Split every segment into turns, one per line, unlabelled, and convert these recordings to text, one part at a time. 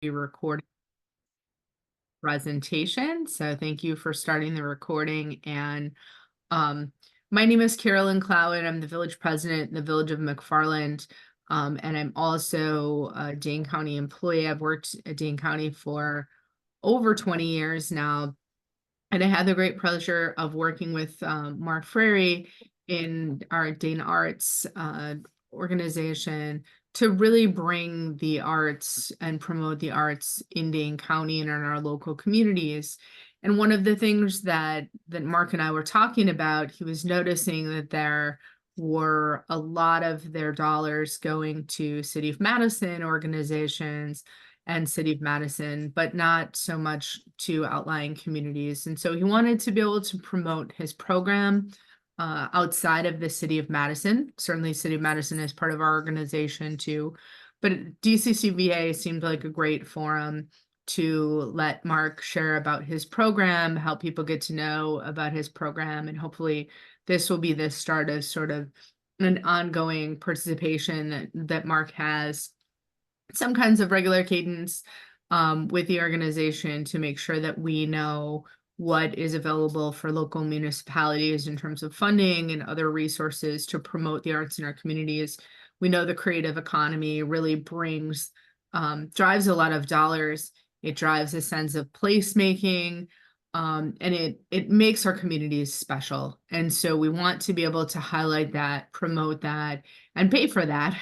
recording presentation. So thank you for starting the recording. And um, my name is Carolyn Cloward. I'm the village president in the village of McFarland. And I'm also a Dane County employee. I've worked at Dane County for over 20 years now. And I had the great pleasure of working with Mark Fraire in our Dane Arts organization to really bring the arts and promote the arts in Dane County and in our local communities. And one of the things that Mark and I were talking about, he was noticing that there were a lot of their dollars going to City of Madison organizations and City of Madison, but not so much to outlying communities. And so he wanted to be able to promote his program outside of the City of Madison. Certainly City of Madison is part of our organization too, but DCCVA seemed like a great forum to let Mark share about his program, help people get to know about his program, and hopefully this will be the start of sort of an ongoing participation that Mark has some kinds of regular cadence with the organization to make sure that we know what is available for local municipalities in terms of funding and other resources to promote the arts in our communities. We know the creative economy really drives a lot of dollars. It drives a sense of placemaking, and it makes our communities special. And so we want to be able to highlight that, promote that, and pay for that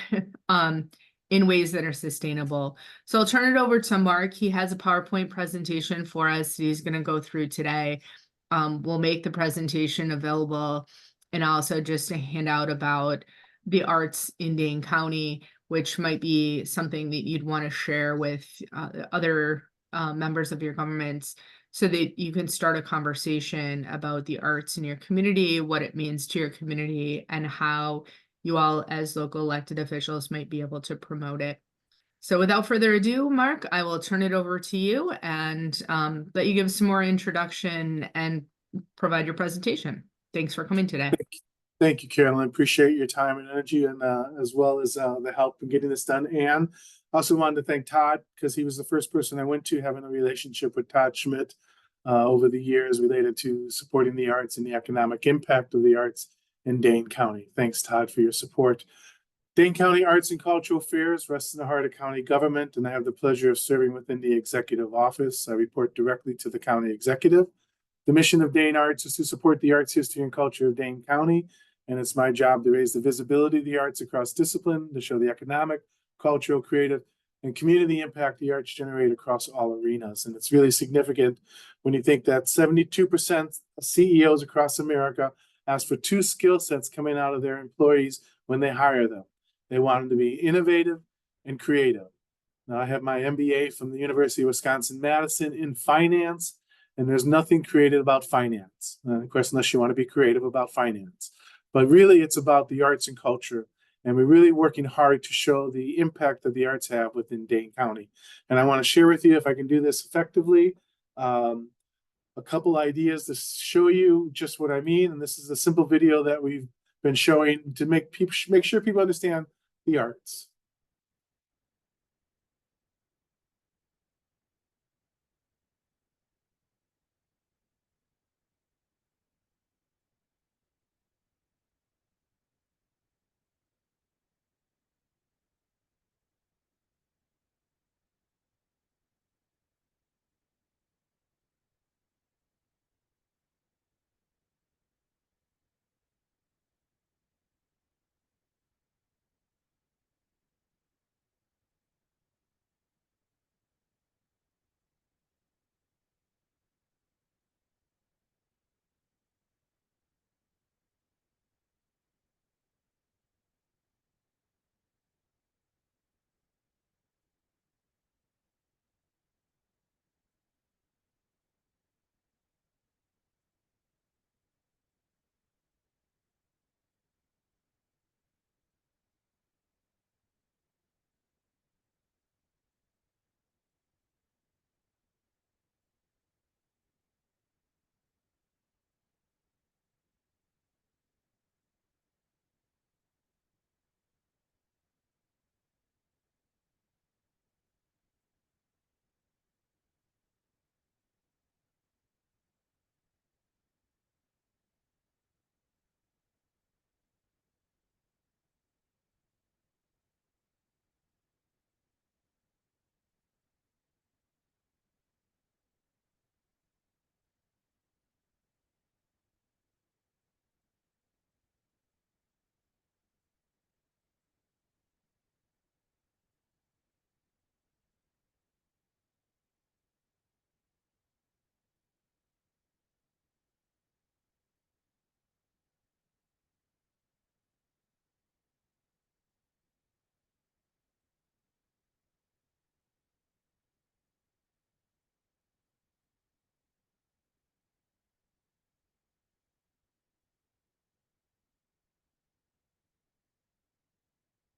in ways that are sustainable. So I'll turn it over to Mark. He has a PowerPoint presentation for us that he's going to go through today. We'll make the presentation available and also just a handout about the arts in Dane County, which might be something that you'd want to share with other members of your governments so that you can start a conversation about the arts in your community, what it means to your community, and how you all as local elected officials might be able to promote it. So without further ado, Mark, I will turn it over to you and let you give some more introduction and provide your presentation. Thanks for coming today.
Thank you, Carolyn. Appreciate your time and energy, and as well as the help in getting this done. And also wanted to thank Todd, because he was the first person I went to having a relationship with Todd Schmidt over the years related to supporting the arts and the economic impact of the arts in Dane County. Thanks, Todd, for your support. Dane County Arts and Cultural Affairs rests in the heart of county government, and I have the pleasure of serving within the executive office. I report directly to the county executive. The mission of Dane Arts is to support the arts, history, and culture of Dane County, and it's my job to raise the visibility of the arts across discipline, to show the economic, cultural, creative, and community impact the arts generate across all arenas. And it's really significant when you think that 72% of CEOs across America ask for two skill sets coming out of their employees when they hire them. They want them to be innovative and creative. Now, I have my MBA from the University of Wisconsin-Madison in finance, and there's nothing creative about finance. Of course, unless you want to be creative about finance. But really, it's about the arts and culture. And we're really working hard to show the impact that the arts have within Dane County. And I want to share with you, if I can do this effectively, a couple ideas to show you just what I mean. And this is a simple video that we've been showing to make sure people understand the arts.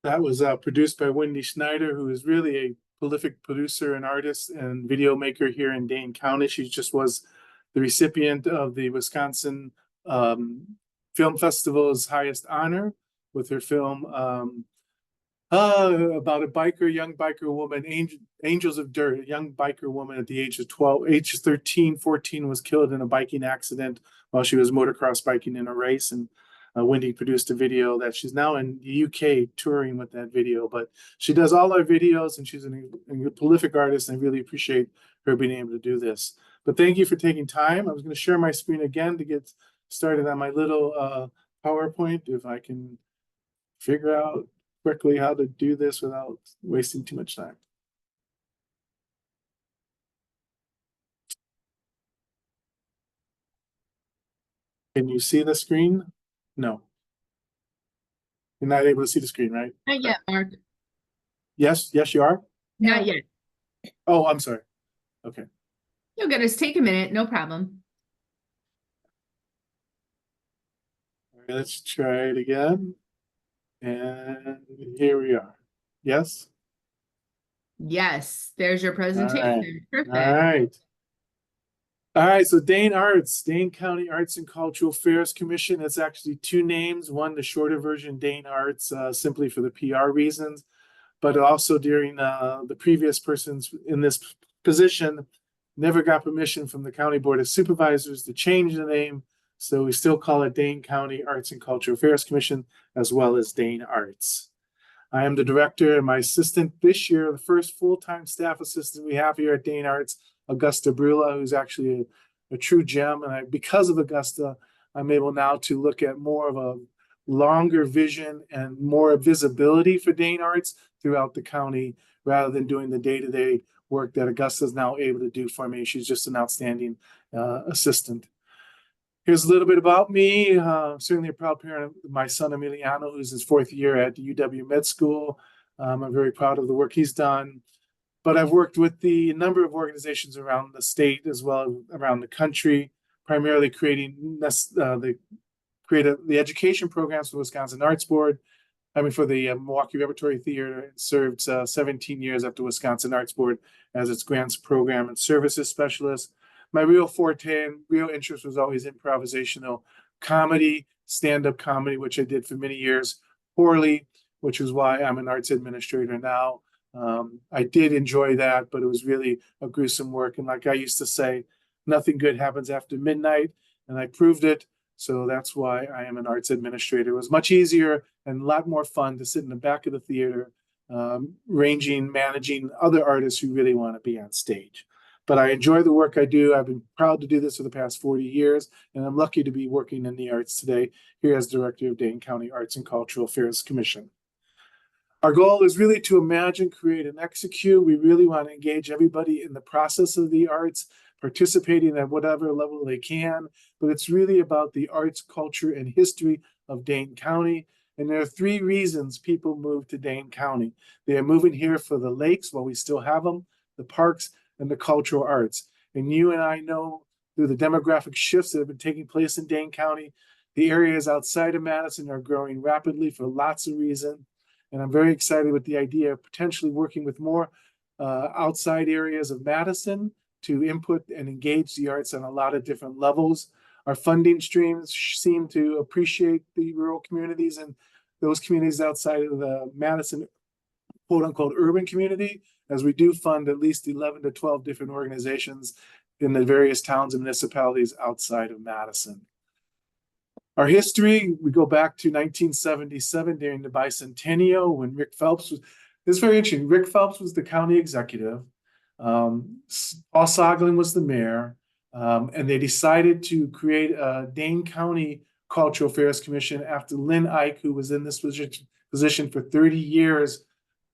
That was produced by Wendy Schneider, who is really a prolific producer and artist and video maker here in Dane County. She just was the recipient of the Wisconsin Film Festival's highest honor with her film about a young biker woman, Angels of Dirt, a young biker woman at the age of 13, 14, was killed in a biking accident while she was motocross biking in a race. And Wendy produced a video that she's now in the UK touring with that video. But she does all our videos, and she's a prolific artist, and I really appreciate her being able to do this. But thank you for taking time. I was going to share my screen again to get started on my little PowerPoint, if I can figure out quickly how to do this without wasting too much time. Can you see the screen? No. You're not able to see the screen, right?
Not yet, Mark.
Yes, you are?
Not yet.
Oh, I'm sorry. Okay.
You'll get us. Take a minute, no problem.
All right, let's try it again. And here we are. Yes?
Yes, there's your presentation. Perfect.
All right. All right, so Dane Arts, Dane County Arts and Cultural Affairs Commission. It's actually two names. One, the shorter version, Dane Arts, simply for the PR reasons, but also during the previous persons in this position never got permission from the County Board of Supervisors to change the name. So we still call it Dane County Arts and Cultural Affairs Commission, as well as Dane Arts. I am the director, and my assistant this year, the first full-time staff assistant we have here at Dane Arts, Augusta Brula, who's actually a true gem. And because of Augusta, I'm able now to look at more of a longer vision and more visibility for Dane Arts throughout the county, rather than doing the day-to-day work that Augusta is now able to do for me. She's just an outstanding assistant. Here's a little bit about me. Certainly a proud parent of my son Emiliano, who's his fourth year at the UW Med School. I'm very proud of the work he's done. But I've worked with the number of organizations around the state as well as around the country, primarily creating the education programs for the Wisconsin Arts Board. For the Milwaukee Repertory Theater, served 17 years at the Wisconsin Arts Board as its grants program and services specialist. My real forte and real interest was always improvisational comedy, stand-up comedy, which I did for many years poorly, which is why I'm an arts administrator now. I did enjoy that, but it was really a gruesome work. And like I used to say, nothing good happens after midnight, and I proved it. So that's why I am an arts administrator. It was much easier and a lot more fun to sit in the back of the theater, managing other artists who really want to be on stage. But I enjoy the work I do. I've been proud to do this for the past 40 years, and I'm lucky to be working in the arts today here as director of Dane County Arts and Cultural Affairs Commission. Our goal is really to imagine, create, and execute. We really want to engage everybody in the process of the arts, participating at whatever level they can. But it's really about the arts, culture, and history of Dane County. And there are three reasons people move to Dane County. They are moving here for the lakes, while we still have them, the parks, and the cultural arts. And you and I know through the demographic shifts that have been taking place in Dane County, the areas outside of Madison are growing rapidly for lots of reasons. And I'm very excited with the idea of potentially working with more outside areas of Madison to input and engage the arts on a lot of different levels. Our funding streams seem to appreciate the rural communities and those communities outside of the Madison quote unquote urban community, as we do fund at least 11 to 12 different organizations in the various towns and municipalities outside of Madison. Our history, we go back to 1977 during the bicentennial when Rick Phelps was, it's very interesting. Rick Phelps was the county executive. Paul Soglin was the mayor. And they decided to create a Dane County Cultural Affairs Commission after Lynn Ike, who was in this position for 30 years,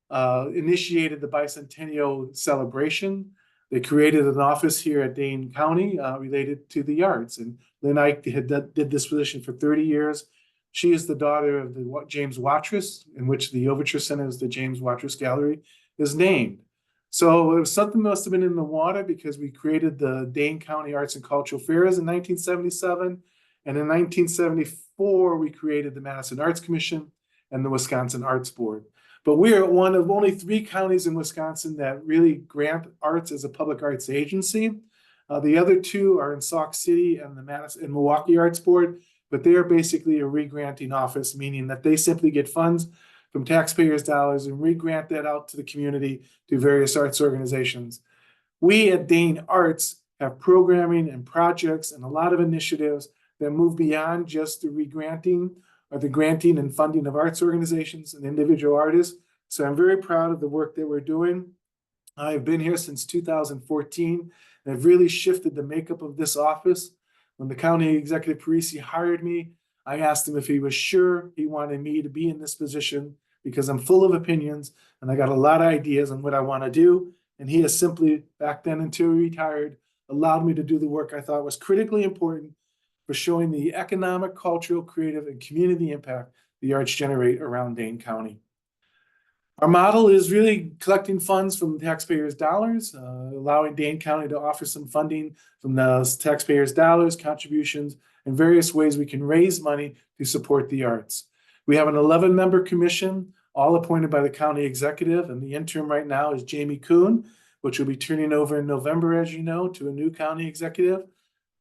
initiated the bicentennial celebration. They created an office here at Dane County related to the arts. And Lynn Ike did this position for 30 years. She is the daughter of the James Watrous, in which the Overture Center, is the James Watrous Gallery, is named. So it was something that must have been in the water, because we created the Dane County Arts and Cultural Affairs in 1977. And in 1974, we created the Madison Arts Commission and the Wisconsin Arts Board. But we are one of only 3 counties in Wisconsin that really grant arts as a public arts agency. The other 2 are in Sauk City and the Madison and Milwaukee Arts Board, but they are basically a re-granting office, meaning that they simply get funds from taxpayers' dollars and re-grant that out to the community to various arts organizations. We at Dane Arts have programming and projects and a lot of initiatives that move beyond just the re-granting or the granting and funding of arts organizations and individual artists. So I'm very proud of the work that we're doing. I've been here since 2014, and I've really shifted the makeup of this office. When the county executive Parisi hired me, I asked him if he was sure he wanted me to be in this position because I'm full of opinions and I got a lot of ideas on what I want to do. And he has simply, back then until he retired, allowed me to do the work I thought was critically important for showing the economic, cultural, creative, and community impact the arts generate around Dane County. Our model is really collecting funds from taxpayers' dollars, allowing Dane County to offer some funding from those taxpayers' dollars, contributions, and various ways we can raise money to support the arts. We have an 11-member commission, all appointed by the county executive, and the interim right now is Jamie Kuhn, which will be turning over in November, as you know, to a new county executive.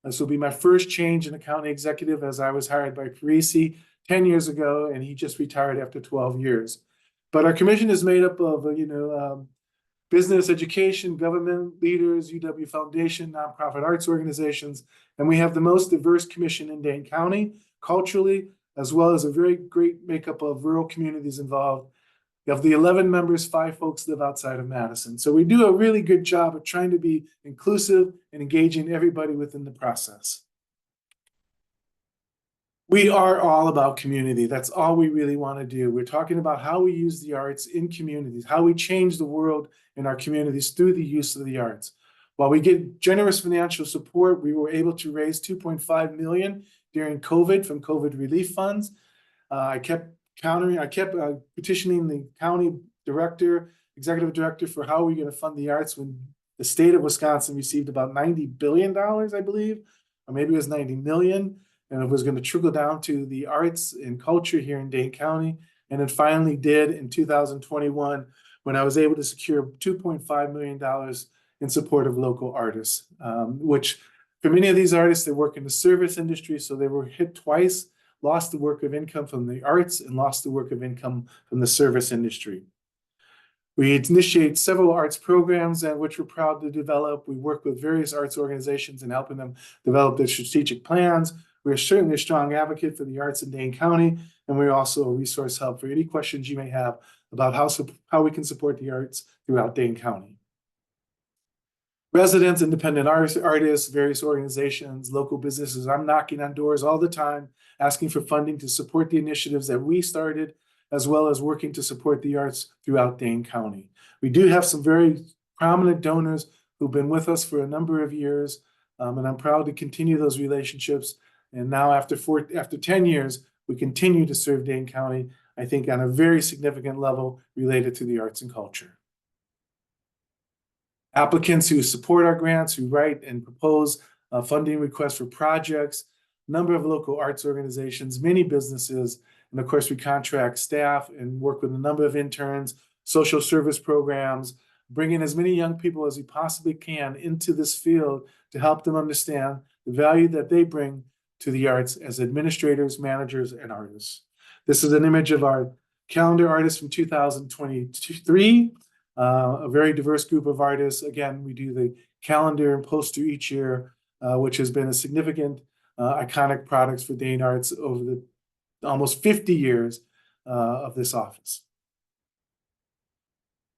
This will be my first change in the county executive, as I was hired by Parisi 10 years ago, and he just retired after 12 years. But our commission is made up of, business, education, government leaders, UW Foundation, nonprofit arts organizations, and we have the most diverse commission in Dane County, culturally, as well as a very great makeup of rural communities involved. Of the 11 members, 5 folks live outside of Madison. So we do a really good job of trying to be inclusive and engaging everybody within the process. We are all about community. That's all we really want to do. We're talking about how we use the arts in communities, how we change the world in our communities through the use of the arts. While we get generous financial support, we were able to raise $2.5 million during COVID from COVID relief funds. I kept petitioning the county director, executive director, for how we're going to fund the arts when the state of Wisconsin received about $90 billion, I believe, or maybe it was 90 million. And it was going to trickle down to the arts and culture here in Dane County. And it finally did in 2021 when I was able to secure $2.5 million in support of local artists, which for many of these artists, they work in the service industry. So they were hit twice, lost the work of income from the arts and lost the work of income from the service industry. We initiate several arts programs which we're proud to develop. We work with various arts organizations in helping them develop their strategic plans. We're certainly a strong advocate for the arts in Dane County, and we're also a resource hub for any questions you may have about how we can support the arts throughout Dane County. Residents, independent artists, various organizations, local businesses, I'm knocking on doors all the time, asking for funding to support the initiatives that we started, as well as working to support the arts throughout Dane County. We do have some very prominent donors who've been with us for a number of years, and I'm proud to continue those relationships. And now after 10 years, we continue to serve Dane County, I think, on a very significant level related to the arts and culture. Applicants who support our grants, who write and propose funding requests for projects, number of local arts organizations, many businesses, and of course we contract staff and work with a number of interns, social service programs, bringing as many young people as we possibly can into this field to help them understand the value that they bring to the arts as administrators, managers, and artists. This is an image of our calendar artists from 2023, a very diverse group of artists. Again, we do the calendar and poster each year, which has been a significant iconic products for Dane Arts over the almost 50 years of this office.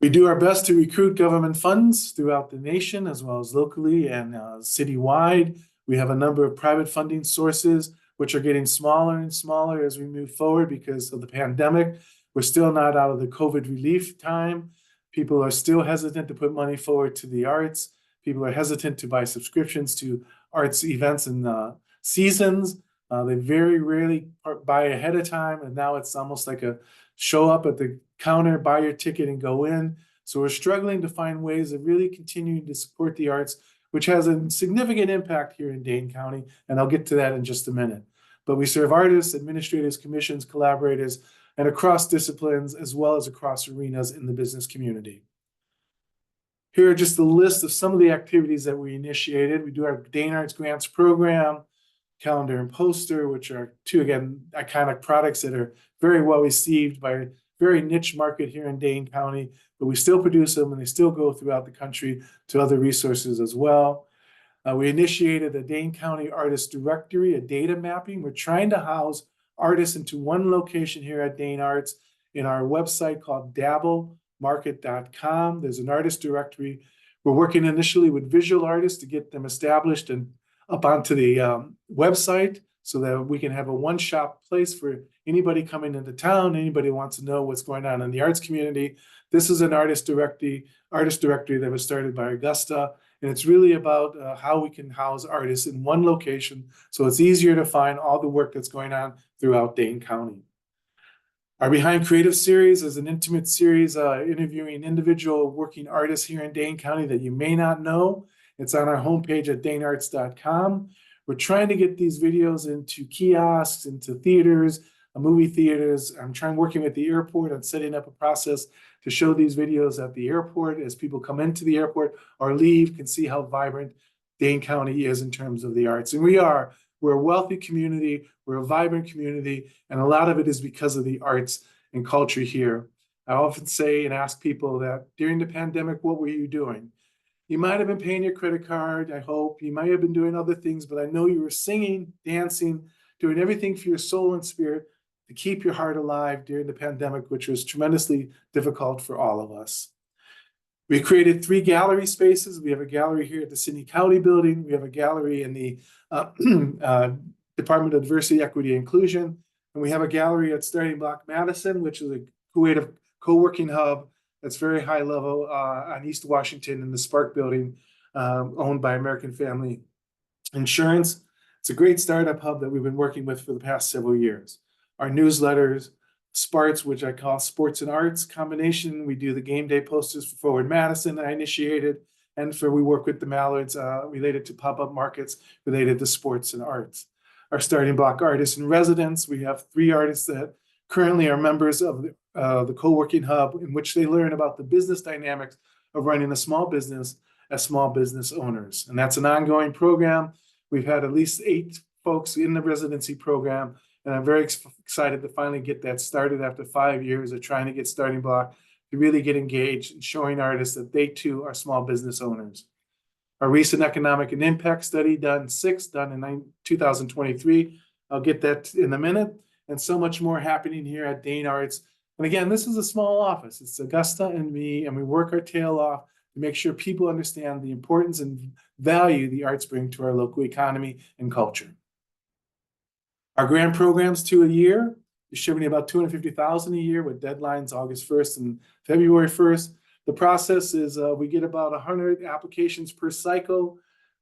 We do our best to recruit government funds throughout the nation as well as locally and citywide. We have a number of private funding sources, which are getting smaller and smaller as we move forward because of the pandemic. We're still not out of the COVID relief time. People are still hesitant to put money forward to the arts. People are hesitant to buy subscriptions to arts events and seasons. They very rarely buy ahead of time, and now it's almost like a show up at the counter, buy your ticket, and go in. So we're struggling to find ways of really continuing to support the arts, which has a significant impact here in Dane County, and I'll get to that in just a minute. But we serve artists, administrators, commissions, collaborators, and across disciplines, as well as across arenas in the business community. Here are just a list of some of the activities that we initiated. We do our Dane Arts Grants program, calendar and poster, which are two, again, iconic products that are very well received by a very niche market here in Dane County, but we still produce them and they still go throughout the country to other resources as well. We initiated a Dane County Artist Directory, a data mapping. We're trying to house artists into one location here at Dane Arts in our website called dabblemarket.com. There's an artist directory. We're working initially with visual artists to get them established and up onto the website so that we can have a one-shop place for anybody coming into town, anybody who wants to know what's going on in the arts community. This is an artist directory that was started by Augusta, and it's really about how we can house artists in one location so it's easier to find all the work that's going on throughout Dane County. Our Behind Creative series is an intimate series interviewing individual working artists here in Dane County that you may not know. It's on our homepage at danearts.com. We're trying to get these videos into kiosks, into theaters, movie theaters. I'm working with the airport on setting up a process to show these videos at the airport as people come into the airport or leave, can see how vibrant Dane County is in terms of the arts. And we're a wealthy community, we're a vibrant community, and a lot of it is because of the arts and culture here. I often say and ask people that during the pandemic, what were you doing? You might have been paying your credit card, I hope. You might have been doing other things, but I know you were singing, dancing, doing everything for your soul and spirit to keep your heart alive during the pandemic, which was tremendously difficult for all of us. We created 3 gallery spaces. We have a gallery here at the Sidney County building. We have a gallery in the Department of Diversity, Equity, and Inclusion. And we have a gallery at Starting Block Madison, which is a creative co-working hub that's very high level on East Washington in the Spark building, owned by American Family Insurance. It's a great startup hub that we've been working with for the past several years. Our newsletters, Sparts, which I call Sports and Arts combination. We do the game day posters for Forward Madison that I initiated, and we work with the Mallards related to pop-up markets related to sports and arts. Our Starting Block Artists in Residence, we have 3 artists that currently are members of the co-working hub in which they learn about the business dynamics of running a small business as small business owners. And that's an ongoing program. We've had at least 8 folks in the residency program, and I'm very excited to finally get that started after 5 years of trying to get Starting Block to really get engaged and showing artists that they too are small business owners. Our recent economic and impact study done in 2023. I'll get that in a minute, and so much more happening here at Dane Arts. And again, this is a small office. It's Augusta and me, and we work our tail off to make sure people understand the importance and value the arts bring to our local economy and culture. Our grant programs, 2 a year, distributing about $250,000 a year with deadlines August 1st and February 1st. The process is we get about 100 applications per cycle.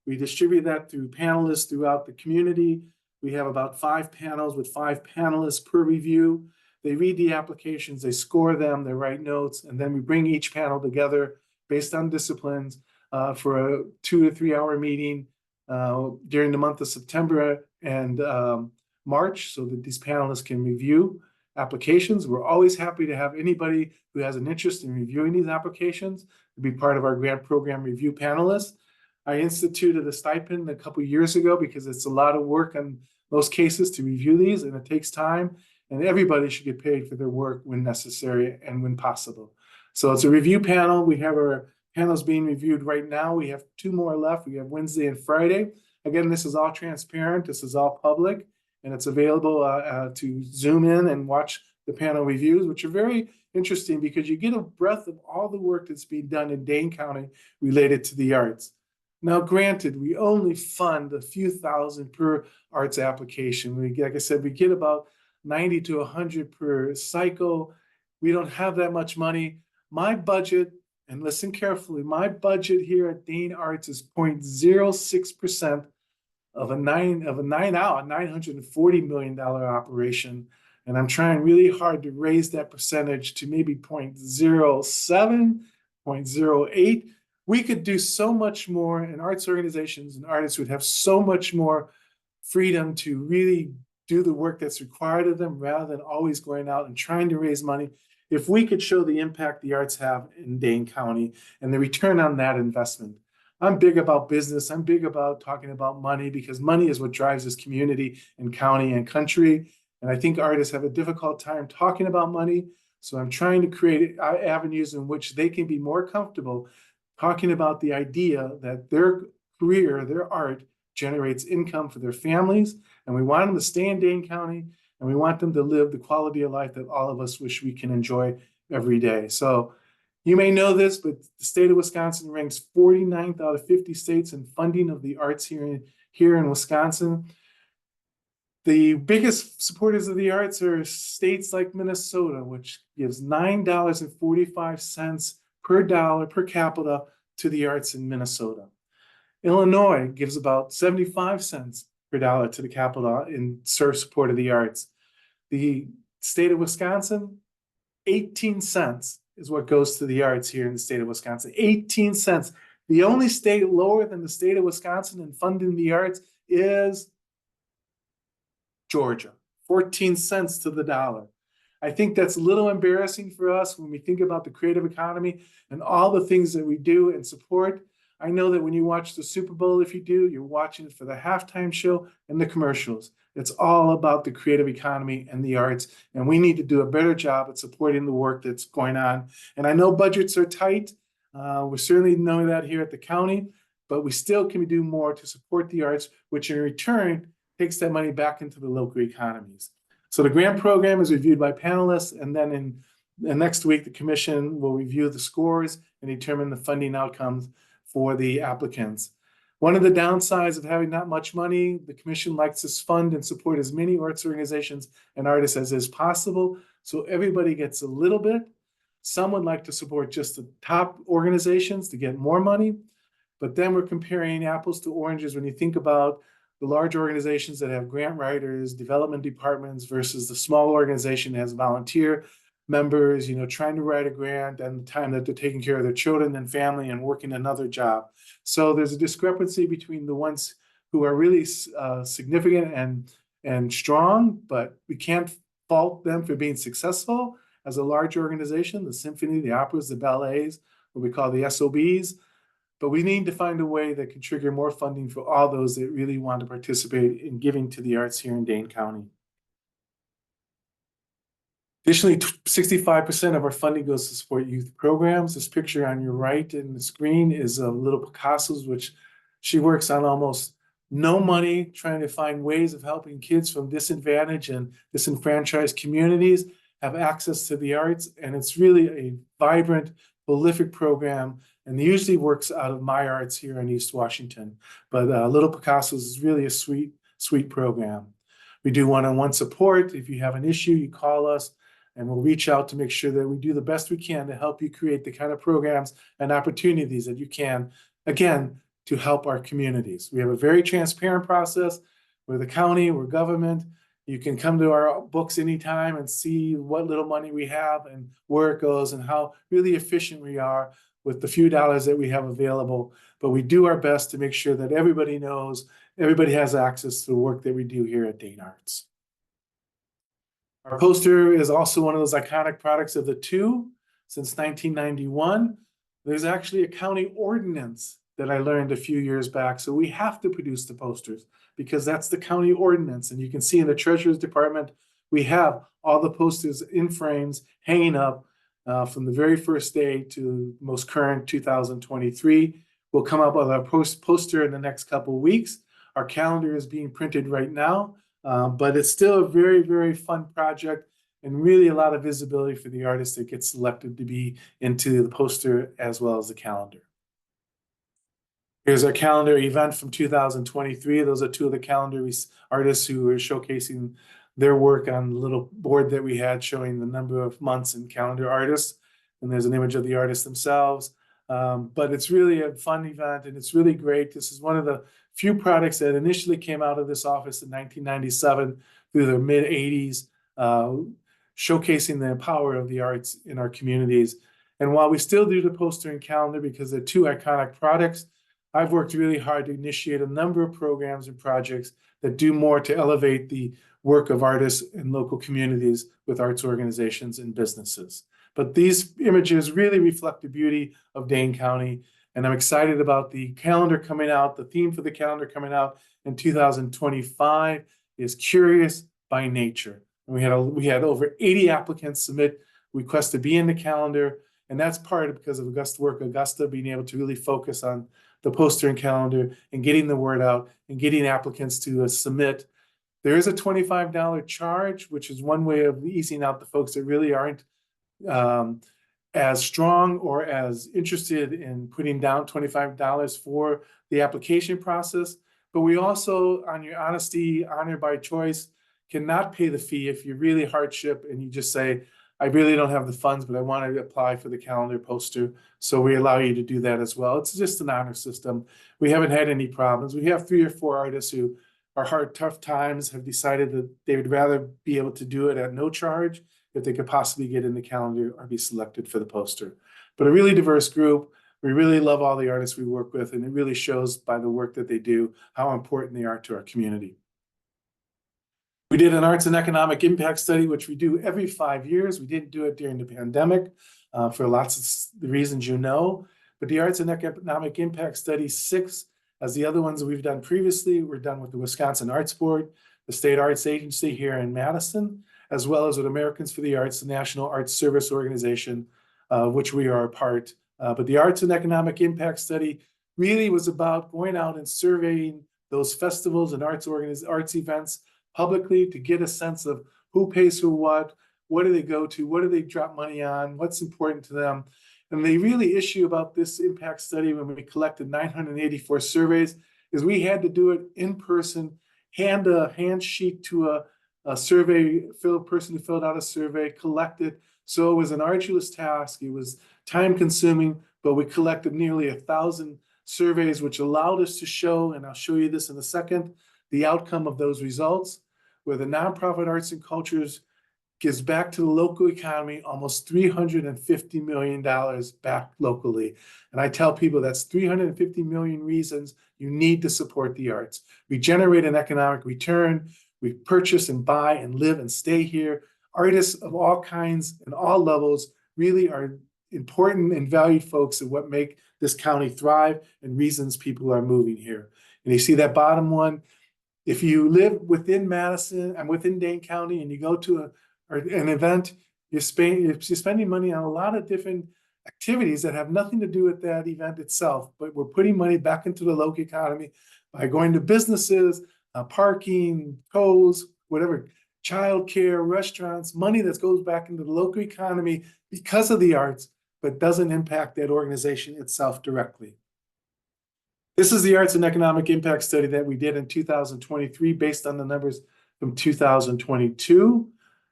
We distribute that through panelists throughout the community. We have about 5 panels with 5 panelists per review. They read the applications, they score them, they write notes, and then we bring each panel together based on disciplines for a 2 to 3 hour meeting during the month of September and March, so that these panelists can review applications. We're always happy to have anybody who has an interest in reviewing these applications to be part of our grant program review panelists. I instituted a stipend a couple of years ago because it's a lot of work in most cases to review these, and it takes time, and everybody should get paid for their work when necessary and when possible. So it's a review panel. We have our panels being reviewed right now. We have 2 more left. We have Wednesday and Friday. Again, this is all transparent. This is all public. And it's available to zoom in and watch the panel reviews, which are very interesting because you get a breadth of all the work that's being done in Dane County related to the arts. Now, granted, we only fund a few thousand per arts application. Like I said, we get about 90 to 100 per cycle. We don't have that much money. My budget, and listen carefully, my budget here at Dane Arts is 0.06% of a $940 million operation. And I'm trying really hard to raise that percentage to maybe 0.07, 0.08. We could do so much more, and arts organizations and artists would have so much more freedom to really do the work that's required of them rather than always going out and trying to raise money. If we could show the impact the arts have in Dane County and the return on that investment. I'm big about business. I'm big about talking about money because money is what drives this community and county and country. And I think artists have a difficult time talking about money. So I'm trying to create avenues in which they can be more comfortable talking about the idea that their career, their art generates income for their families. And we want them to stay in Dane County and we want them to live the quality of life that all of us wish we can enjoy every day. So you may know this, but the state of Wisconsin ranks 49th out of 50 states in funding of the arts here in Wisconsin. The biggest supporters of the arts are states like Minnesota, which gives $9.45 per dollar per capita to the arts in Minnesota. Illinois gives about 75 cents per dollar to the capita in support of the arts. The state of Wisconsin, 18 cents is what goes to the arts here in the state of Wisconsin. 18 cents. The only state lower than the state of Wisconsin in funding the arts is Georgia, 14 cents to the dollar. I think that's a little embarrassing for us when we think about the creative economy and all the things that we do and support. I know that when you watch the Super Bowl, if you do, you're watching it for the halftime show and the commercials. It's all about the creative economy and the arts, and we need to do a better job at supporting the work that's going on. And I know budgets are tight. We certainly know that here at the county, but we still can do more to support the arts, which in return takes that money back into the local economies. So the grant program is reviewed by panelists, and then next week, the commission will review the scores and determine the funding outcomes for the applicants. One of the downsides of having not much money, the commission likes to fund and support as many arts organizations and artists as is possible, so everybody gets a little bit. Some would like to support just the top organizations to get more money, but then we're comparing apples to oranges when you think about the large organizations that have grant writers, development departments versus the small organization that has volunteer members, trying to write a grant and the time that they're taking care of their children and family and working another job. So there's a discrepancy between the ones who are really significant and strong, but we can't fault them for being successful as a large organization, the symphony, the operas, the ballets, what we call the SOBs. But we need to find a way that can trigger more funding for all those that really want to participate in giving to the arts here in Dane County. Additionally, 65% of our funding goes to support youth programs. This picture on your right in the screen is Little Picasso's, which she works on almost no money, trying to find ways of helping kids from disadvantaged and disenfranchised communities have access to the arts. And it's really a vibrant, prolific program, and usually works out of My Arts here in East Washington. But Little Picasso's is really a sweet, sweet program. We do one-on-one support. If you have an issue, you call us, and we'll reach out to make sure that we do the best we can to help you create the kind of programs and opportunities that you can, again, to help our communities. We have a very transparent process. We're the county, we're government. You can come to our books anytime and see what little money we have and where it goes and how really efficient we are with the few dollars that we have available. But we do our best to make sure that everybody knows, everybody has access to the work that we do here at Dane Arts. Our poster is also one of those iconic products of the two since 1991. There's actually a county ordinance that I learned a few years back. So we have to produce the posters because that's the county ordinance. And you can see in the Treasurer's Department, we have all the posters in frames hanging up from the very first day to most current 2023. We'll come up with our poster in the next couple of weeks. Our calendar is being printed right now, but it's still a very, very fun project and really a lot of visibility for the artist that gets selected to be into the poster as well as the calendar. Here's our calendar event from 2023. Those are two of the calendar artists who are showcasing their work on the little board that we had showing the number of months in calendar artists. And there's an image of the artists themselves. But it's really a fun event and it's really great. This is one of the few products that initially came out of this office in 1997 through the mid 80s, showcasing the power of the arts in our communities. And while we still do the poster and calendar because they're two iconic products, I've worked really hard to initiate a number of programs and projects that do more to elevate the work of artists in local communities with arts organizations and businesses. But these images really reflect the beauty of Dane County, and I'm excited about the calendar coming out. The theme for the calendar coming out in 2025 is Curious by Nature. And we had over 80 applicants submit requests to be in the calendar, and that's part of because of Augusta being able to really focus on the poster and calendar and getting the word out and getting applicants to submit. There is a $25 charge, which is one way of easing out the folks that really aren't as strong or as interested in putting down $25 for the application process. But we also, on your honesty, honor by choice, cannot pay the fee if you're really hardship and you just say, I really don't have the funds, but I want to apply for the calendar poster. So we allow you to do that as well. It's just an honor system. We haven't had any problems. We have 3 or 4 artists who are hard, tough times, have decided that they would rather be able to do it at no charge if they could possibly get in the calendar or be selected for the poster. But a really diverse group. We really love all the artists we work with, and it really shows by the work that they do how important they are to our community. We did an arts and economic impact study, which we do every 5 years. We didn't do it during the pandemic for lots of the reasons you know. But the arts and economic impact study 6, as the other ones that we've done previously, were done with the Wisconsin Arts Board, the State Arts Agency here in Madison, as well as with Americans for the Arts, the National Arts Service Organization, which we are a part. But the arts and economic impact study really was about going out and surveying those festivals and arts events publicly to get a sense of who pays for what do they go to, what do they drop money on, what's important to them. And the really issue about this impact study when we collected 984 surveys is we had to do it in person, hand a hand sheet to a survey person who filled out a survey, collect it. So it was an arduous task. It was time consuming, but we collected nearly 1,000 surveys, which allowed us to show, and I'll show you this in a second, the outcome of those results, where the nonprofit arts and cultures gives back to the local economy almost $350 million back locally. And I tell people that's 350 million reasons you need to support the arts. We generate an economic return. We purchase and buy and live and stay here. Artists of all kinds and all levels really are important and valued folks of what make this county thrive and reasons people are moving here. And you see that bottom one. If you live within Madison and within Dane County and you go to an event, you're spending money on a lot of different activities that have nothing to do with that event itself, but we're putting money back into the local economy by going to businesses, parking, tolls, whatever, childcare, restaurants, money that goes back into the local economy because of the arts, but doesn't impact that organization itself directly. This is the arts and economic impact study that we did in 2023 based on the numbers from 2022.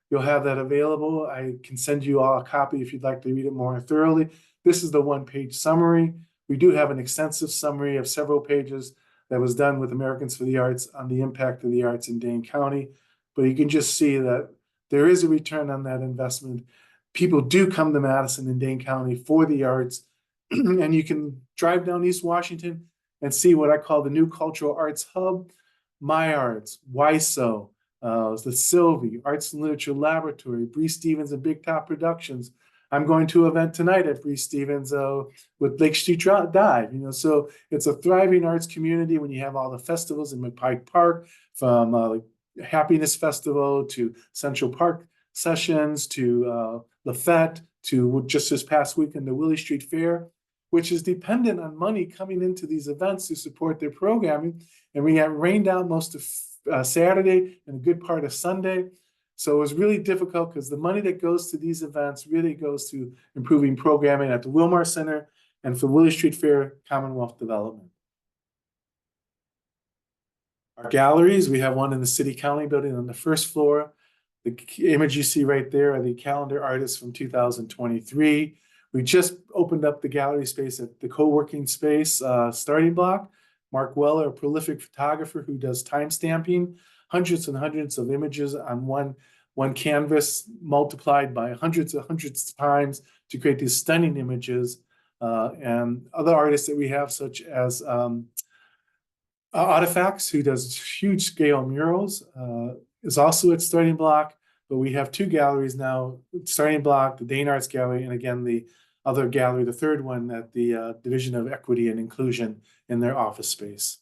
You'll have that available. I can send you all a copy if you'd like to read it more thoroughly. This is the one-page summary. We do have an extensive summary of several pages that was done with Americans for the Arts on the impact of the arts in Dane County. But you can just see that there is a return on that investment. People do come to Madison and Dane County for the arts. And you can drive down East Washington and see what I call the new cultural arts hub, My Arts, WISO, the Sylvie, Arts and Literature Laboratory, Bree Stevens and Big Top Productions. I'm going to an event tonight at Bree Stevens with Lake Street Dive. So it's a thriving arts community when you have all the festivals in McPike Park, from Happiness Festival to Central Park Sessions to Lafette to just this past weekend the Willie Street Fair, which is dependent on money coming into these events to support their programming. And we got rained out most of Saturday and a good part of Sunday. So it was really difficult because the money that goes to these events really goes to improving programming at the Wilmar Center and for Willie Street Fair Commonwealth Development. Our galleries, we have one in the City County building on the first floor. The image you see right there are the calendar artists from 2023. We just opened up the gallery space at the co-working space starting block. Mark Weller, a prolific photographer who does time stamping, hundreds and hundreds of images on one canvas multiplied by hundreds of times to create these stunning images. and other artists that we have, such as Artifacts, who does huge scale murals, is also at Starting Block. But we have two galleries now, Starting Block, the Dane Arts Gallery, and again, the other gallery, the third one at the Division of Equity and Inclusion in their office space.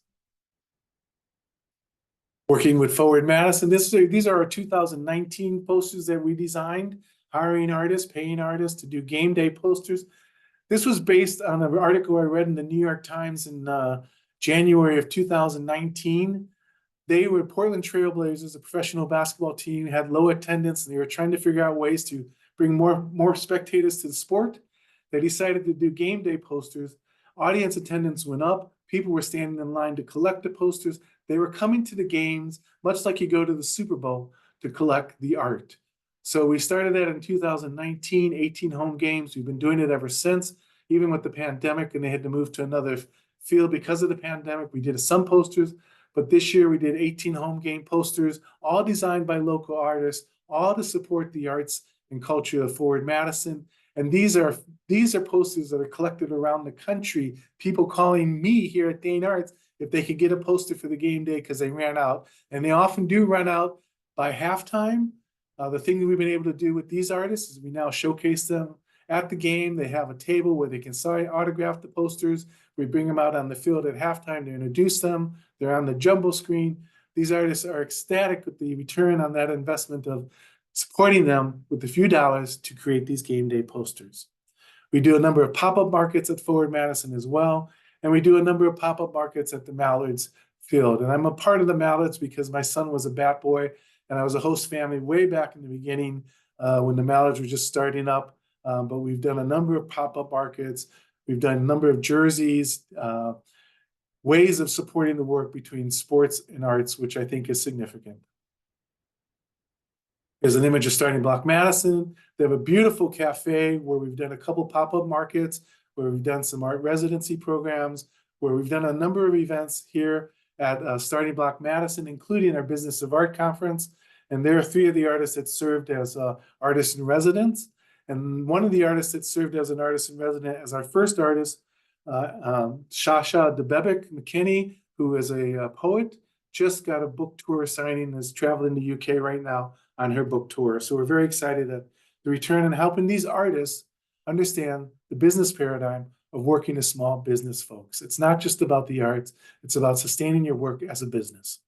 Working with Forward Madison, these are our 2019 posters that we designed, hiring artists, paying artists to do game day posters. This was based on an article I read in the New York Times in January of 2019. They were Portland Trailblazers, a professional basketball team, had low attendance, and they were trying to figure out ways to bring more spectators to the sport. They decided to do game day posters. Audience attendance went up. People were standing in line to collect the posters. They were coming to the games, much like you go to the Super Bowl, to collect the art. So we started that in 2019, 18 home games. We've been doing it ever since, even with the pandemic, and they had to move to another field because of the pandemic. We did some posters, but this year we did 18 home game posters, all designed by local artists, all to support the arts and culture of Forward Madison. And these are posters that are collected around the country, people calling me here at Dane Arts if they could get a poster for the game day because they ran out. And they often do run out by halftime. The thing that we've been able to do with these artists is we now showcase them at the game. They have a table where they can sign, autograph the posters. We bring them out on the field at halftime to introduce them. They're on the jumbo screen. These artists are ecstatic with the return on that investment of supporting them with a few dollars to create these game day posters. We do a number of pop-up markets at Forward Madison as well, and we do a number of pop-up markets at the Mallards field. And I'm a part of the Mallards because my son was a bat boy, and I was a host family way back in the beginning when the Mallards were just starting up. But we've done a number of pop-up markets. We've done a number of jerseys, ways of supporting the work between sports and arts, which I think is significant. Here's an image of Starting Block Madison. They have a beautiful cafe where we've done a couple pop-up markets, where we've done some art residency programs, where we've done a number of events here at Starting Block Madison, including our Business of Art conference. And there are three of the artists that served as artists in residence. And one of the artists that served as an artist in residence as our first artist, Shasha Debebek McKinney, who is a poet, just got a book tour signing, is traveling to UK right now on her book tour. So we're very excited at the return and helping these artists understand the business paradigm of working as small business folks. It's not just about the arts, it's about sustaining your work as a business.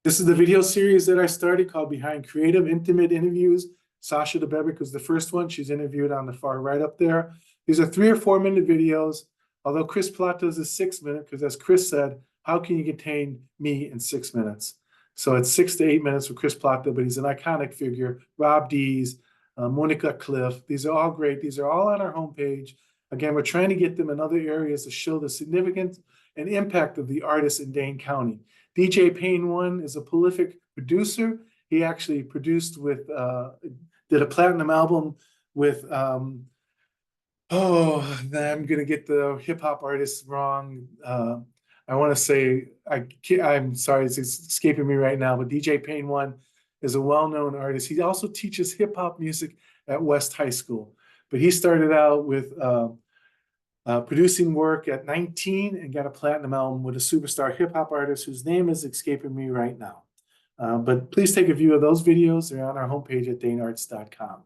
This is the video series that I started called Behind Creative Intimate Interviews. Sasha Debebek was the first one. She's interviewed on the far right up there. These are 3 or 4 minute videos, although Chris Plato's is 6 minutes, because as Chris said, how can you contain me in 6 minutes? So it's 6 to 8 minutes for Chris Plato, but he's an iconic figure. Rob Dees, Monica Cliff, these are all great. These are all on our homepage. Again, we're trying to get them in other areas to show the significance and impact of the artists in Dane County. DJ Payne One is a prolific producer. He actually produced with, did a platinum album with, I'm gonna get the hip hop artists wrong. I want to say, I'm sorry, it's escaping me right now, but DJ Payne One is a well-known artist. He also teaches hip hop music at West High School, but he started out with producing work at 19 and got a platinum album with a superstar hip hop artist whose name is escaping me right now. But please take a view of those videos. They're on our homepage at danearts.com.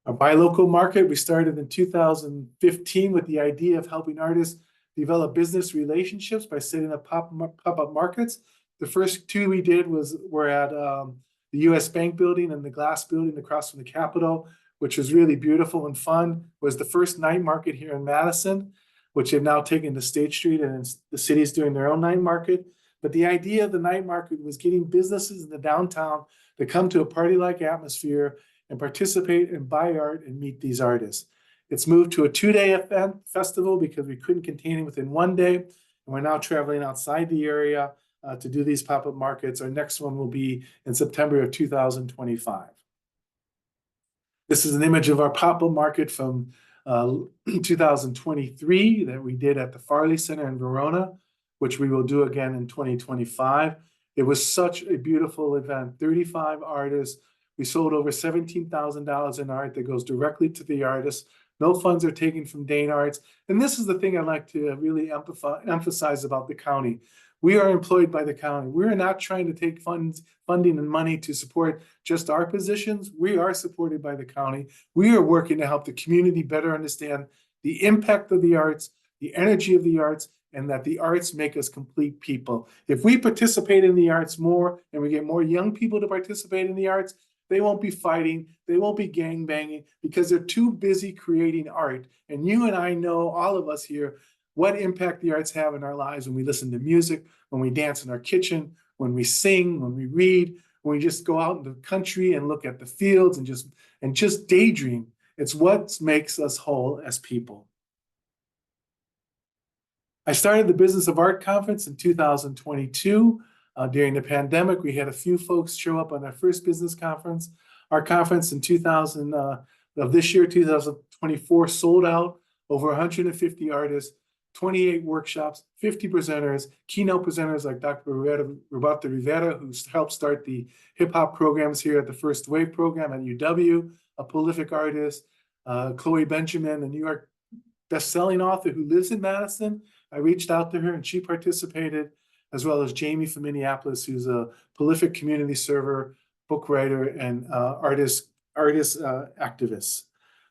Our buy local market, we started in 2015 with the idea of helping artists develop business relationships by setting up pop-up markets. The first 2 we did were at the US Bank building and the Glass building across from the Capitol, which was really beautiful and fun. It was the first night market here in Madison, which they've now taken to State Street, and the city's doing their own night market. But the idea of the night market was getting businesses in the downtown to come to a party-like atmosphere and participate and buy art and meet these artists. It's moved to a 2-day event festival because we couldn't contain it within 1 day. And we're now traveling outside the area to do these pop-up markets. Our next one will be in September of 2025. This is an image of our pop-up market from 2023 that we did at the Farley Center in Verona, which we will do again in 2025. It was such a beautiful event, 35 artists. We sold over $17,000 in art that goes directly to the artists. No funds are taken from Dane Arts. And this is the thing I'd like to really emphasize about the county. We are employed by the county. We're not trying to take funding and money to support just our positions. We are supported by the county. We are working to help the community better understand the impact of the arts, the energy of the arts, and that the arts make us complete people. If we participate in the arts more and we get more young people to participate in the arts, they won't be fighting, they won't be gang banging because they're too busy creating art. And you and I know, all of us here, what impact the arts have in our lives when we listen to music, when we dance in our kitchen, when we sing, when we read, when we just go out in the country and look at the fields and just daydream. It's what makes us whole as people. I started the Business of Art Conference in 2022. During the pandemic, we had a few folks show up on our first business conference. Our conference in 2000 of this year, 2024, sold out. Over 150 artists, 28 workshops, 50 presenters, keynote presenters like Dr. Roberto Rivera, who helped start the hip hop programs here at the First Wave program at UW, a prolific artist, Chloe Benjamin, a New York best-selling author who lives in Madison. I reached out to her and she participated, as well as Jamie from Minneapolis, who's a prolific community server, book writer, and artist activist.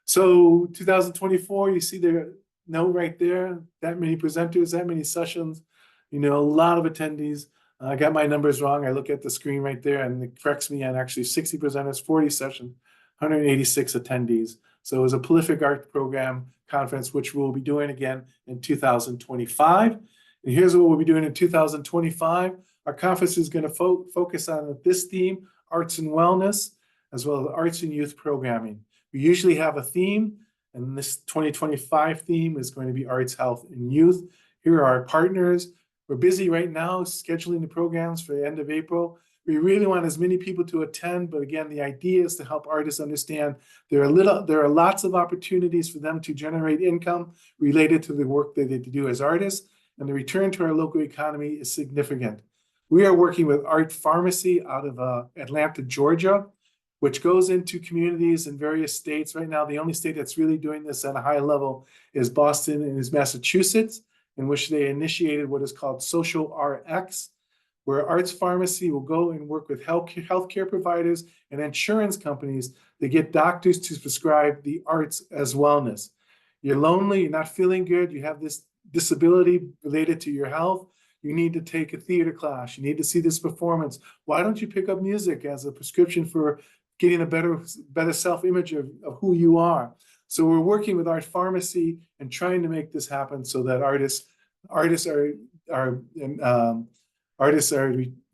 So 2024, you see the note right there, that many presenters, that many sessions, a lot of attendees. I got my numbers wrong. I look at the screen right there and it corrects me on actually 60 presenters, 40 sessions, 186 attendees. So it was a prolific art program conference, which we'll be doing again in 2025. And here's what we'll be doing in 2025. Our conference is going to focus on this theme, arts and wellness, as well as arts and youth programming. We usually have a theme, and this 2025 theme is going to be arts, health, and youth. Here are our partners. We're busy right now scheduling the programs for the end of April. We really want as many people to attend, but again, the idea is to help artists understand there are lots of opportunities for them to generate income related to the work that they do as artists, and the return to our local economy is significant. We are working with Art Pharmacy out of Atlanta, Georgia, which goes into communities in various states. Right now, the only state that's really doing this at a high level is Boston and is Massachusetts, in which they initiated what is called Social RX, where Arts Pharmacy will go and work with healthcare providers and insurance companies to get doctors to prescribe the arts as wellness. You're lonely, you're not feeling good, you have this disability related to your health, you need to take a theater class, you need to see this performance. Why don't you pick up music as a prescription for getting a better self-image of who you are? So we're working with Art Pharmacy and trying to make this happen so that artists are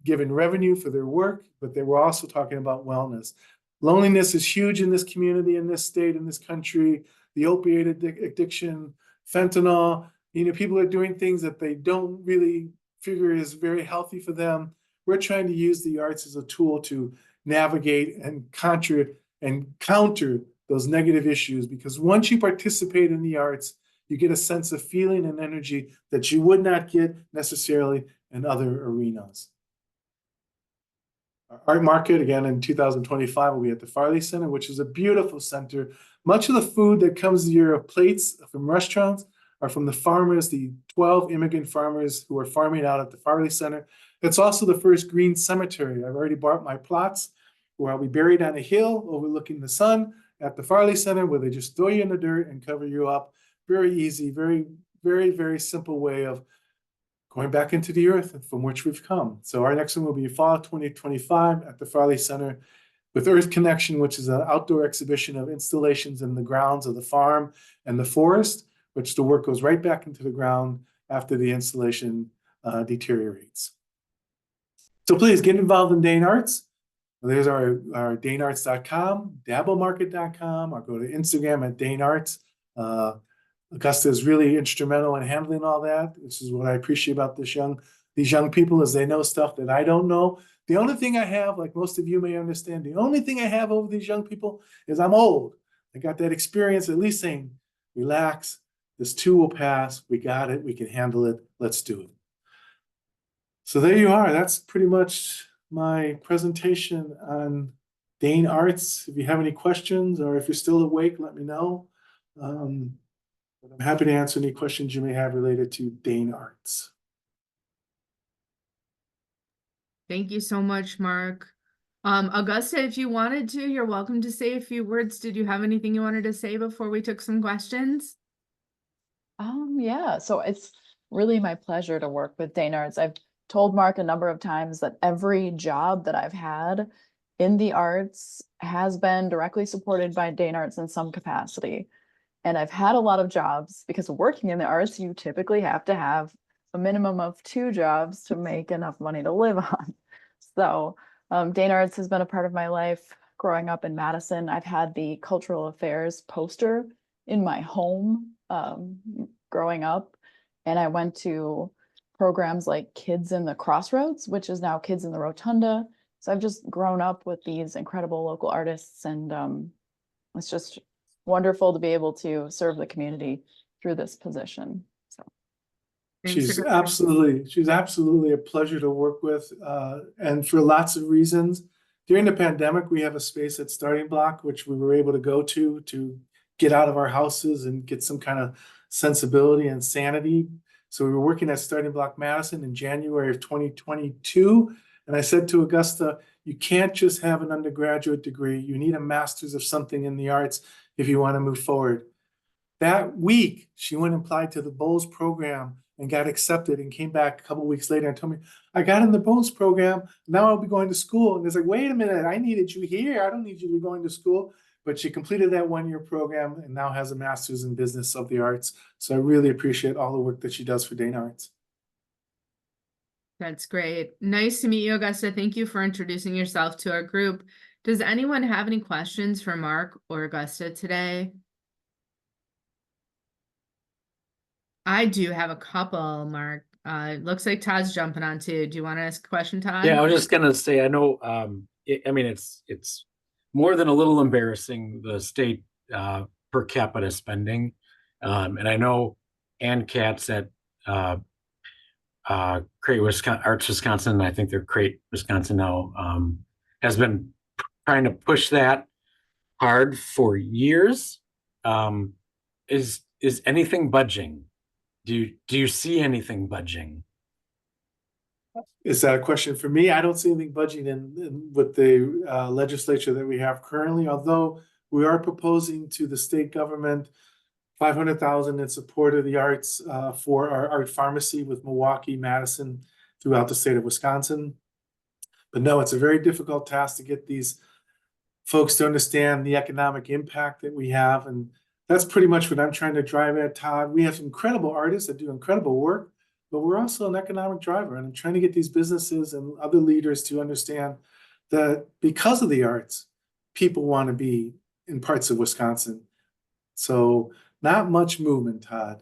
given revenue for their work, but they were also talking about wellness. Loneliness is huge in this community, in this state, in this country. The opiate addiction, fentanyl, people are doing things that they don't really figure is very healthy for them. We're trying to use the arts as a tool to navigate and counter those negative issues, because once you participate in the arts, you get a sense of feeling and energy that you would not get necessarily in other arenas. Our art market, again, in 2025, will be at the Farley Center, which is a beautiful center. Much of the food that comes to your plates from restaurants are from the farmers, the 12 immigrant farmers who are farming out at the Farley Center. It's also the first green cemetery. I've already bought my plots where I'll be buried on a hill overlooking the sun at the Farley Center, where they just throw you in the dirt and cover you up. Very easy, very, very, very simple way of going back into the earth from which we've come. So our next one will be fall 2025 at the Farley Center with Earth Connection, which is an outdoor exhibition of installations in the grounds of the farm and the forest, which the work goes right back into the ground after the installation deteriorates. So please get involved in Dane Arts. There's our DaneArts.com, dabblemarket.com, or go to Instagram at Dane Arts. Augusta is really instrumental in handling all that. This is what I appreciate about these young people, is they know stuff that I don't know. The only thing I have, like most of you may understand, the only thing I have over these young people is I'm old. I got that experience at least saying, relax, this too will pass, we got it, we can handle it, let's do it. So there you are. That's pretty much my presentation on Dane Arts. If you have any questions or if you're still awake, let me know. But I'm happy to answer any questions you may have related to Dane Arts.
Thank you so much, Mark. Augusta, if you wanted to, you're welcome to say a few words. Did you have anything you wanted to say before we took some questions?
Yeah, so it's really my pleasure to work with Dane Arts. I've told Mark a number of times that every job that I've had in the arts has been directly supported by Dane Arts in some capacity. And I've had a lot of jobs because working in the arts, you typically have to have a minimum of 2 jobs to make enough money to live on. So Dane Arts has been a part of my life growing up in Madison. I've had the cultural affairs poster in my home growing up. And I went to programs like Kids in the Crossroads, which is now Kids in the Rotunda. So I've just grown up with these incredible local artists, and it's just wonderful to be able to serve the community through this position. So
Thanks,
She's
Augusta.
absolutely a pleasure to work with, and for lots of reasons. During the pandemic, we have a space at Starting Block, which we were able to go to get out of our houses and get some kind of sensibility and sanity. So we were working at Starting Block Madison in January of 2022. And I said to Augusta, you can't just have an undergraduate degree. You need a master's of something in the arts if you want to move forward. That week, she went and applied to the Bowles program and got accepted, and came back a couple of weeks later and told me, I got in the Bowles program. Now I'll be going to school. And it's like, wait a minute, I needed you here. I don't need you to be going to school. But she completed that 1-year program and now has a master's in business of the arts. So I really appreciate all the work that she does for Dane Arts.
That's great. Nice to meet you, Augusta. Thank you for introducing yourself to our group. Does anyone have any questions for Mark or Augusta today? I do have a couple, Mark. Looks like Todd's jumping on too. Do you want to ask a question, Todd?
Yeah, I was just gonna say, I know, I mean, it's more than a little embarrassing, the state per capita spending. And I know Ann Katz at Crate Wisconsin, Arts Wisconsin, I think they're Crate Wisconsin now, has been trying to push that hard for years. Is anything budging? Do you see anything budging?
Is that a question for me? I don't see anything budging with the legislature that we have currently, although we are proposing to the state government 500,000 in support of the arts for our art pharmacy with Milwaukee, Madison, throughout the state of Wisconsin. But no, it's a very difficult task to get these folks to understand the economic impact that we have. And that's pretty much what I'm trying to drive at, Todd. We have some incredible artists that do incredible work, but we're also an economic driver. And I'm trying to get these businesses and other leaders to understand that because of the arts, people want to be in parts of Wisconsin. So not much movement, Todd.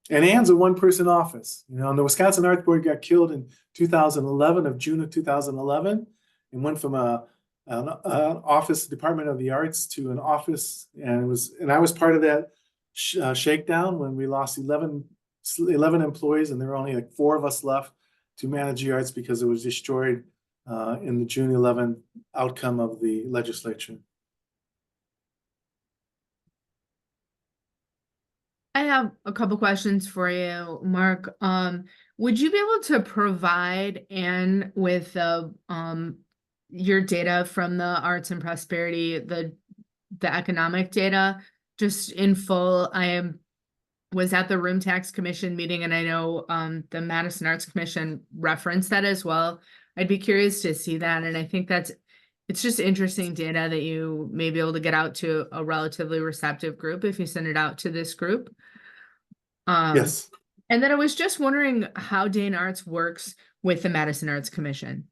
And Ann's a one-person office. You know, and the Wisconsin Arts Board got killed in 2011, of June of 2011, and went from an office, Department of the Arts, to an office, and I was part of that shakedown when we lost 11 employees, and there were only like 4 of us left to manage the arts because it was destroyed in the June 11 outcome of the legislature.
I have a couple questions for you, Mark. Would you be able to provide Ann with your data from the Arts and Prosperity, the economic data, just in full? Was at the Room Tax Commission meeting, and I know the Madison Arts Commission referenced that as well. I'd be curious to see that, and I think it's just interesting data that you may be able to get out to a relatively receptive group if you send it out to this group.
Yes.
And then I was just wondering how Dane Arts works with the Madison Arts Commission.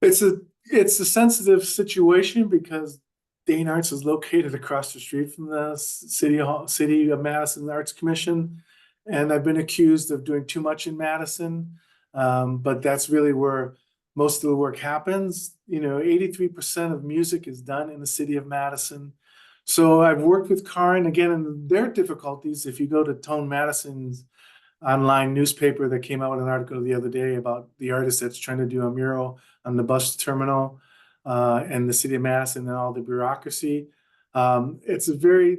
It's a sensitive situation because Dane Arts is located across the street from the City of Madison Arts Commission. And I've been accused of doing too much in Madison. But that's really where most of the work happens. You know, 83% of music is done in the city of Madison. So I've worked with Karin again, and their difficulties. If you go to Tone Madison's online newspaper that came out with an article the other day about the artist that's trying to do a mural on the bus terminal in the city of Madison and all the bureaucracy. It's a very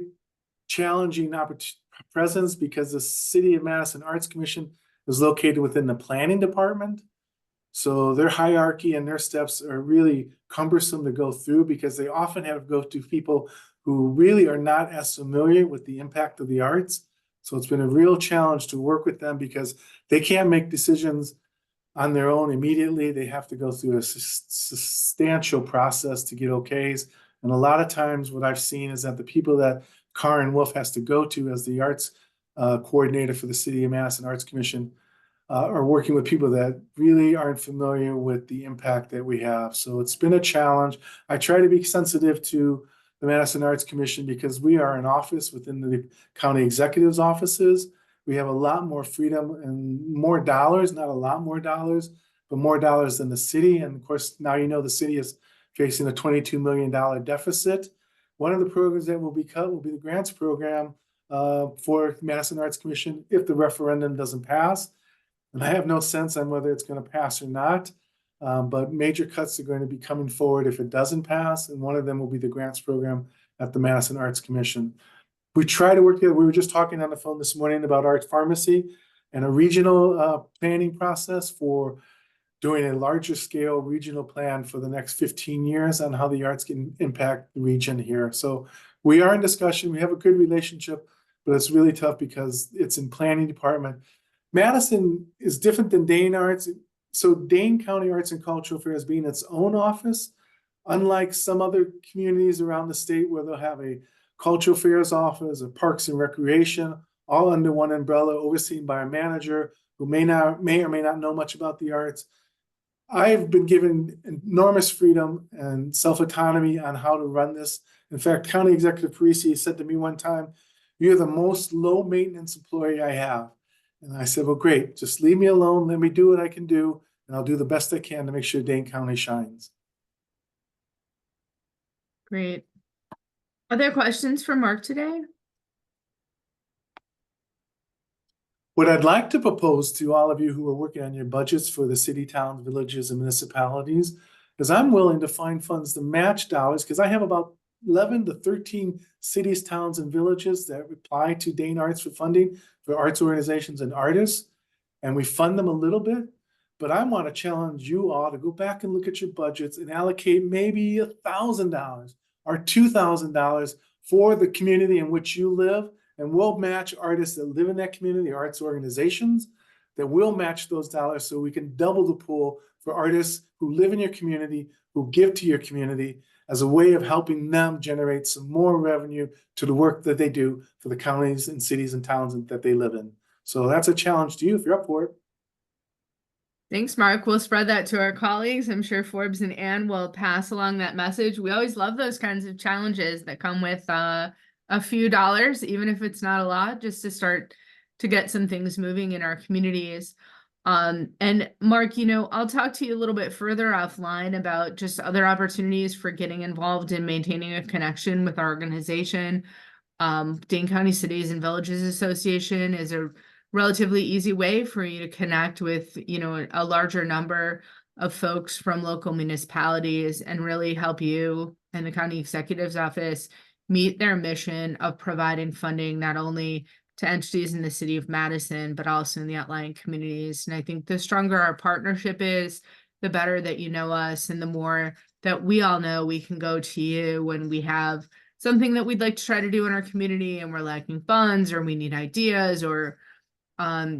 challenging presence because the City of Madison Arts Commission is located within the planning department. So their hierarchy and their steps are really cumbersome to go through because they often have to go to people who really are not as familiar with the impact of the arts. So it's been a real challenge to work with them because they can't make decisions on their own immediately. They have to go through a substantial process to get okays. And a lot of times what I've seen is that the people that Karen Wolf has to go to as the arts coordinator for the City of Madison Arts Commission are working with people that really aren't familiar with the impact that we have. So it's been a challenge. I try to be sensitive to the Madison Arts Commission because we are an office within the county executive's offices. We have a lot more freedom and more dollars, not a lot more dollars, but more dollars than the city. And of course, now you know the city is facing a $22 million deficit. One of the programs that will be cut will be the grants program for Madison Arts Commission if the referendum doesn't pass. And I have no sense on whether it's going to pass or not, but major cuts are going to be coming forward if it doesn't pass, and one of them will be the grants program at the Madison Arts Commission. We try to work together. We were just talking on the phone this morning about art pharmacy and a regional planning process for doing a larger scale regional plan for the next 15 years on how the arts can impact the region here. So we are in discussion. We have a good relationship, but it's really tough because it's in planning department. Madison is different than Dane Arts. So Dane County Arts and Cultural Affairs being its own office, unlike some other communities around the state where they'll have a cultural affairs office, a parks and recreation, all under one umbrella, overseen by a manager who may or may not know much about the arts. I've been given enormous freedom and self-autonomy on how to run this. In fact, County Executive Parisi said to me one time, "You're the most low maintenance employee I have." And I said, well, great, just leave me alone. Let me do what I can do. And I'll do the best I can to make sure Dane County shines.
Great. Are there questions for Mark today?
What I'd like to propose to all of you who are working on your budgets for the city, towns, villages, and municipalities is I'm willing to find funds to match dollars because I have about 11 to 13 cities, towns, and villages that apply to Dane Arts for funding for arts organizations and artists, and we fund them a little bit. But I want to challenge you all to go back and look at your budgets and allocate maybe $1,000 or $2,000 for the community in which you live, and we'll match artists that live in that community, arts organizations, that will match those dollars so we can double the pool for artists who live in your community, who give to your community, as a way of helping them generate some more revenue to the work that they do for the counties and cities and towns that they live in. So that's a challenge to you if you're up for it.
Thanks, Mark. We'll spread that to our colleagues. I'm sure Forbes and Ann will pass along that message. We always love those kinds of challenges that come with a few dollars, even if it's not a lot, just to start to get some things moving in our communities. And Mark, you know, I'll talk to you a little bit further offline about just other opportunities for getting involved in maintaining a connection with our organization. Dane County Cities and Villages Association is a relatively easy way for you to connect with, you know, a larger number of folks from local municipalities and really help you and the county executive's office meet their mission of providing funding not only to entities in the city of Madison, but also in the outlying communities. And I think the stronger our partnership is, the better that you know us, and the more that we all know we can go to you when we have something that we'd like to try to do in our community and we're lacking funds, or we need ideas, or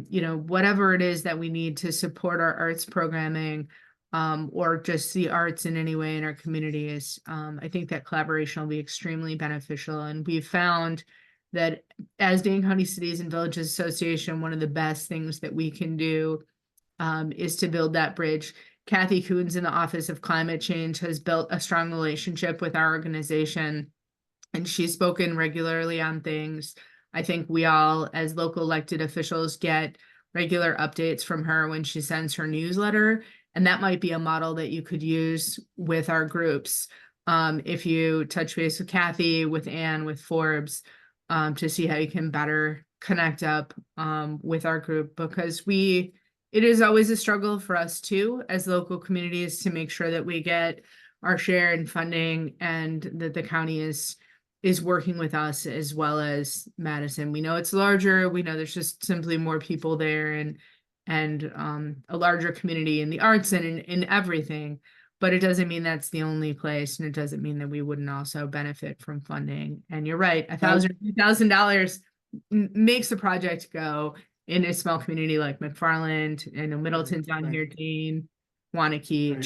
you know, whatever it is that we need to support our arts programming, or just the arts in any way in our communities. I think that collaboration will be extremely beneficial. And we've found that as Dane County Cities and Villages Association, one of the best things that we can do is to build that bridge. Kathy Coons in the Office of Climate Change has built a strong relationship with our organization, and she's spoken regularly on things. I think we all, as local elected officials, get regular updates from her when she sends her newsletter, and that might be a model that you could use with our groups. If you touch base with Kathy, with Ann, with Forbes, to see how you can better connect up with our group, because it is always a struggle for us too, as local communities, to make sure that we get our share in funding and that the county is is working with us as well as Madison. We know it's larger. We know there's just simply more people there and a larger community in the arts and in everything. But it doesn't mean that's the only place, and it doesn't mean that we wouldn't also benefit from funding. And you're right, $1,000 makes the project go in a small community like McFarland. I know Middleton's down here, Dane, Wanakee,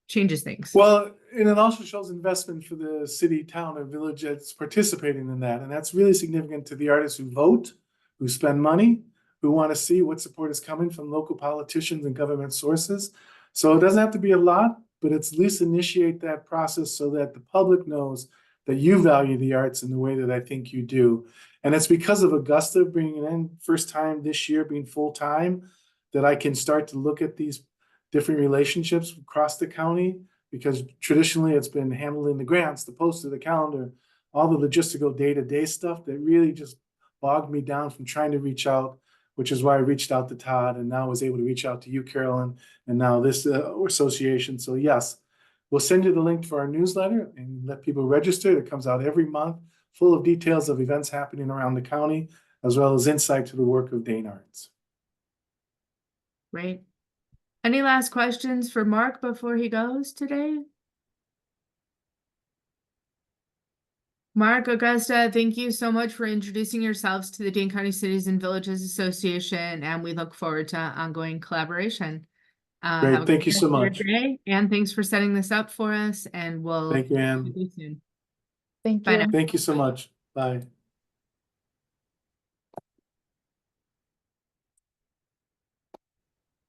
changes things.
Well, and it also shows investment for the city, town, or village that's participating in that. And that's really significant to the artists who vote, who spend money, who want to see what support is coming from local politicians and government sources. So it doesn't have to be a lot, but it's at least initiate that process so that the public knows that you value the arts in the way that I think you do. And it's because of Augusta bringing in first time this year, being full time, that I can start to look at these different relationships across the county, because traditionally it's been handling the grants, the poster, the calendar, all the logistical day-to-day stuff that really just bogged me down from trying to reach out, which is why I reached out to Todd and now was able to reach out to you, Carolyn, and now this association. So yes, we'll send you the link for our newsletter and let people register. It comes out every month, full of details of events happening around the county, as well as insight to the work of Dane Arts.
Great. Any last questions for Mark before he goes today? Mark, Augusta, thank you so much for introducing yourselves to the Dane County Cities and Villages Association, and we look forward to ongoing collaboration.
Great, thank you so much.
And thanks for setting this up for us, and we'll
Thank you, Ann.
see you soon.
Thank
Bye
you.
now.
Thank you so much. Bye.